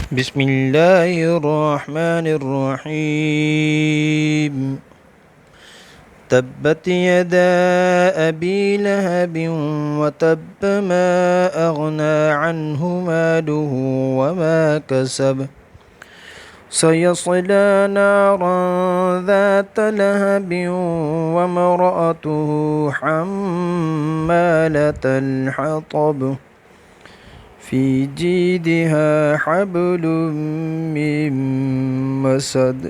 بسم اللہ الرحمن الرحیم تبت یدا ابی لہب وتب ما اغنى عنہ ماله وما کسب سيصلى نارا ذات لهب وامرأته حمالة الحطب في جيدها حبل من مسد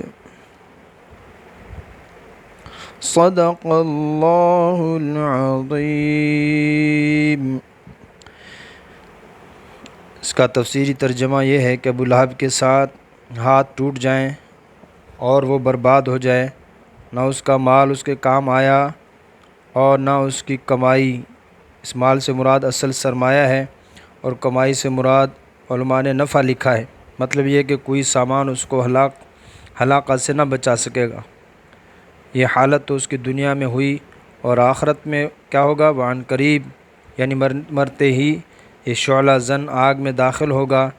صدق اللہ العظیم۔ اس کا تفسیری ترجمہ یہ ہے کہ ابو لہب کے ساتھ ہاتھ ٹوٹ جائیں اور وہ برباد ہو جائے، نہ اس کا مال اس کے کام آیا اور نہ اس کی کمائی۔ اس مال سے مراد اصل سرمایہ ہے اور کمائی سے مراد علماء نے نفع لکھا ہے، مطلب یہ کہ کوئی سامان اس کو ہلاکت سے نہ بچا سکے گا۔ یہ حالت تو اس کی دنیا میں ہوئی، اور آخرت میں کیا ہوگا؟ وعن قریب، یعنی مرتے ہی یہ شعلہ زن آگ میں داخل ہوگا،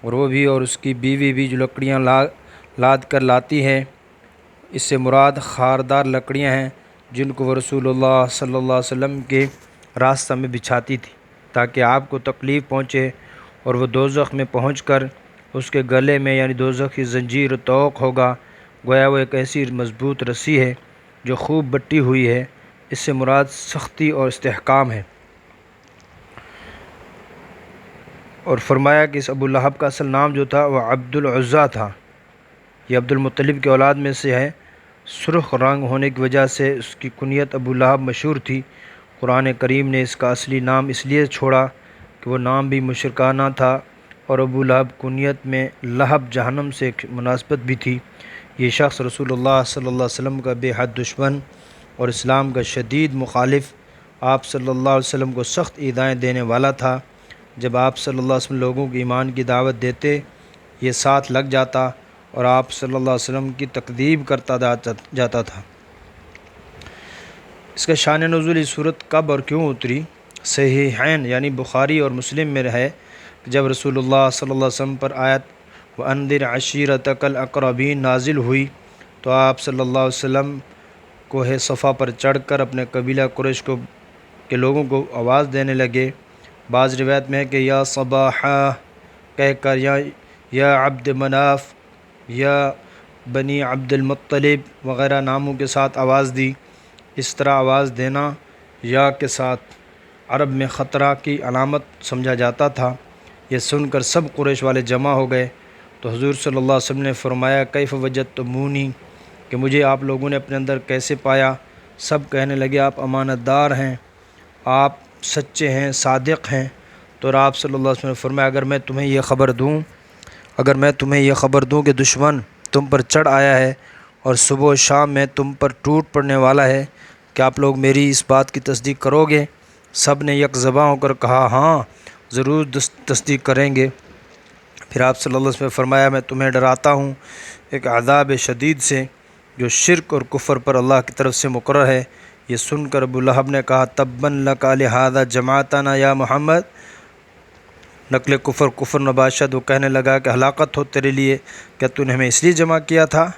اور وہ بھی اور اس کی بیوی بھی جو لکڑیاں لاد کر لاتی ہے۔ اس سے مراد خاردار لکڑیاں ہیں جن کو وہ رسول اللہ صلی اللہ علیہ وسلم کے راستہ میں بچھاتی تھی تاکہ آپ کو تکلیف پہنچے، اور وہ دوزخ میں پہنچ کر اس کے گلے میں یعنی دوزخ کی زنجیر توق ہوگا، گویا وہ ایک ایسی مضبوط رسی ہے جو خوب بٹی ہوئی ہے۔ اس سے مراد سختی اور استحکام ہے۔ اور فرمایا کہ اس ابو لہب کا اصل نام جو تھا وہ عبد العزیٰ تھا۔ یہ عبد المطلب کی اولاد میں سے ہے۔ سرخ رنگ ہونے کی وجہ سے اس کی کنیت ابو لہب مشہور تھی۔ قرآن کریم نے اس کا اصلی نام اس لیے چھوڑا کہ وہ نام بھی مشرکانہ تھا، اور ابو لہب کنیت میں لہب جہنم سے ایک مناسبت بھی تھی۔ یہ شخص رسول اللہ صلی اللہ علیہ وسلم کا بے حد دشمن اور اسلام کا شدید مخالف، آپ صلی اللہ علیہ وسلم کو سخت ایذائیں دینے والا تھا۔ جب آپ صلی اللہ علیہ وسلم لوگوں کو ایمان کی دعوت دیتے، یہ ساتھ لگ جاتا اور آپ صلی اللہ علیہ وسلم کی تکذیب کرتا جاتا تھا۔ اس کا شان نزول اس صورت کب اور کیوں اتری؟ صحیحین یعنی بخاری اور مسلم میں ہے کہ جب رسول اللہ صلی اللہ علیہ وسلم پر آیت وَأَنذِرْ عَشِيرَتَكَ الْأَقْرَبِينَ نازل ہوئی تو آپ صلی اللہ علیہ وسلم کوہ صفا پر چڑھ کر اپنے قبیلہ قریش کے لوگوں کو آواز دینے لگے۔ بعض روایت میں ہے کہ یا صباحا کہہ کر، یا عبد مناف، یا بنی عبد المطلب وغیرہ ناموں کے ساتھ آواز دی۔ اس طرح آواز دینا یا کے ساتھ عرب میں خطرہ کی علامت سمجھا جاتا تھا۔ یہ سن کر سب قریش والے جمع ہو گئے تو حضور صلی اللہ علیہ وسلم نے فرمایا کیف وجدتمونی، کہ مجھے آپ لوگوں نے اپنے اندر کیسے پایا؟ سب کہنے لگے آپ امانت دار ہیں، آپ سچے ہیں، صادق ہیں۔ تو آپ صلی اللہ علیہ وسلم نے فرمایا اگر میں تمہیں یہ خبر دوں کہ دشمن تم پر چڑھ آیا ہے اور صبح و شام میں تم پر ٹوٹ پڑنے والا ہے، کہ آپ لوگ میری اس بات کی تصدیق کرو گے؟ سب نے یک زباں ہو کر کہا ہاں ضرور تصدیق کریں گے۔ پھر آپ صلی اللہ علیہ وسلم نے فرمایا میں تمہیں ڈراتا ہوں ایک عذاب شدید سے جو شرک اور کفر پر اللہ کی طرف سے مقرر ہے۔ یہ سن کر ابو لہب نے کہا تبا لک لہذا جمعتنا یا محمد، نقل کفر نباشد۔ وہ کہنے لگا کہ ہلاکت ہو تیرے لیے، کیا تو نے ہمیں اس لیے جمع کیا تھا؟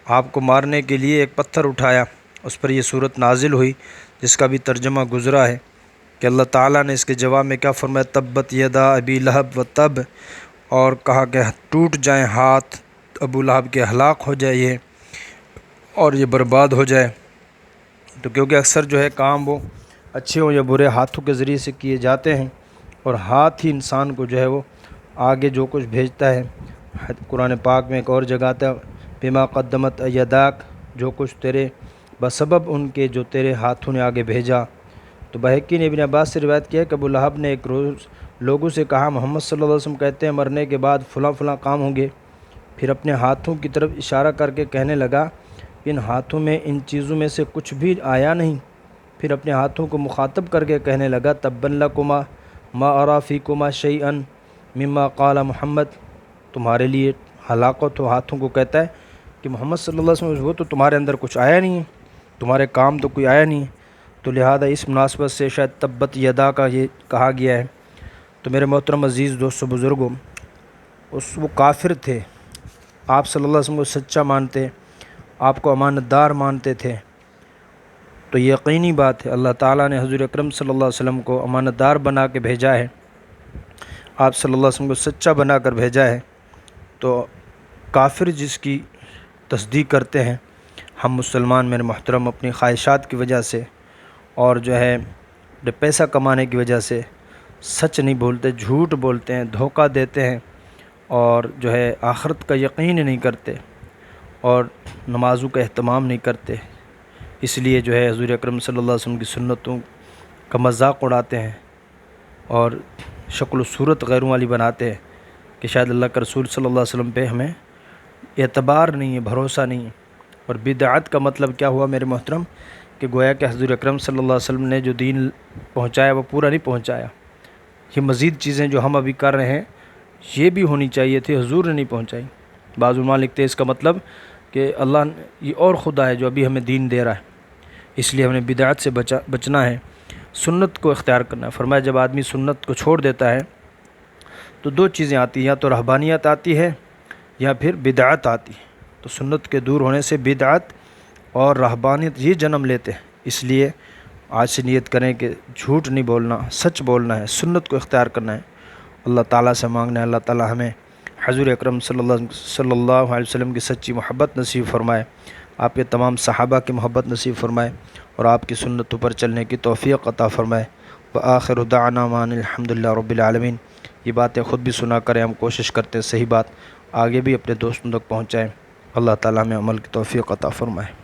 آپ کو مارنے کے لیے ایک پتھر اٹھایا۔ اس پر یہ صورت نازل ہوئی جس کا بھی ترجمہ گزرا ہے کہ اللہ تعالیٰ نے اس کے جواب میں کیا فرمایا تبت یدا ابی لہب و تب، اور کہا کہ ٹوٹ جائیں ہاتھ ابو لہب کے، ہلاک ہو جائے اور یہ برباد ہو جائے۔ تو کیونکہ اکثر جو ہے کام وہ اچھے ہوں یا برے ہاتھوں کے ذریعے سے کیے جاتے ہیں، اور ہاتھ ہی انسان کو جو ہے وہ آگے جو کچھ بھیجتا ہے۔ قرآن پاک میں ایک اور جگہ آتا ہے بما قدمت یداک، جو کچھ تیرے بسبب ان کے جو تیرے ہاتھوں نے آگے بھیجا۔ تو بہقی نے ابن عباس سے روایت کیا کہ ابو لہب نے ایک روز لوگوں سے کہا محمد صلی اللہ علیہ وسلم کہتے ہیں مرنے کے بعد فلاں فلاں کام ہوں گے۔ پھر اپنے ہاتھوں کی طرف اشارہ کر کے کہنے لگا ان ہاتھوں میں ان چیزوں میں سے کچھ بھی آیا نہیں۔ پھر اپنے ہاتھوں کو مخاطب کر کے کہنے لگا تبا لکما ما ارا فیکما شیئا مما قال محمد، تمہارے لیے ہلاکت ہو۔ ہاتھوں کو کہتا ہے کہ محمد صلی اللہ علیہ وسلم وہ تو تمہارے اندر کچھ آیا نہیں ہے، تمہارے کام تو کوئی آیا نہیں ہے۔ تو لہذا اس مناسبت سے شاید تبت یدا کا یہ کہا گیا ہے۔ تو میرے محترم عزیز دوستو بزرگوں، وہ کافر تھے، آپ صلی اللہ علیہ وسلم کو سچا مانتے، آپ کو امانت دار مانتے تھے، تو یقینی بات ہے اللہ تعالیٰ نے حضور اکرم صلی اللہ علیہ وسلم کو امانت دار بنا کے بھیجا ہے، آپ صلی اللہ علیہ وسلم کو سچا بنا کر بھیجا ہے۔ تو کافر جس کی تصدیق کرتے ہیں، ہم مسلمان میرے محترم اپنی خواہشات کی وجہ سے اور جو ہے پیسہ کمانے کی وجہ سے سچ نہیں بولتے، جھوٹ بولتے ہیں، دھوکہ دیتے ہیں، اور جو ہے آخرت کا یقین نہیں کرتے اور نمازوں کا اہتمام نہیں کرتے، اس لیے جو ہے حضور اکرم صلی اللہ علیہ وسلم کی سنتوں کا مذاق اڑاتے ہیں اور شکل و صورت غیروں والی بناتے ہیں کہ شاید اللہ کے رسول صلی اللہ علیہ وسلم پہ ہمیں اعتبار نہیں ہے، بھروسہ نہیں ہے۔ اور بدعت کا مطلب کیا ہوا میرے محترم، کہ گویا کہ حضور اکرم صلی اللہ علیہ وسلم نے جو دین پہنچایا وہ پورا نہیں پہنچایا، یہ مزید چیزیں جو ہم ابھی کر رہے ہیں یہ بھی ہونی چاہیے تھی، حضور نے نہیں پہنچائی۔ بعض علماء لکھتے ہیں اس کا مطلب کہ اللہ یہ اور خدا ہے جو ابھی ہمیں دین دے رہا ہے، اس لیے ہم نے بدعت سے بچنا ہے، سنت کو اختیار کرنا ہے۔ فرمایا جب آدمی سنت کو چھوڑ دیتا ہے تو دو چیزیں آتی ہیں، یا تو رہبانیت آتی ہے یا پھر بدعت آتی ہے۔ تو سنت کے دور ہونے سے بدعت اور رہبانیت یہ جنم لیتے ہیں، اس لیے آج سے نیت کریں کہ جھوٹ نہیں بولنا، سچ بولنا ہے، سنت کو اختیار کرنا ہے۔ اللہ تعالیٰ سے مانگنا ہے اللہ تعالیٰ ہمیں حضور اکرم صلی اللہ علیہ وسلم کی سچی محبت نصیب فرمائے، آپ کے تمام صحابہ کی محبت نصیب فرمائے اور آپ کی سنتوں پر چلنے کی توفیق عطا فرمائے۔ وآخر دعوانا ان الحمد للہ رب العالمین۔ یہ باتیں خود بھی سنا کریں، ہم کوشش کرتے ہیں صحیح بات آگے بھی اپنے دوستوں تک پہنچائیں۔ اللہ تعالیٰ ہمیں عمل کی توفیق عطا فرمائے۔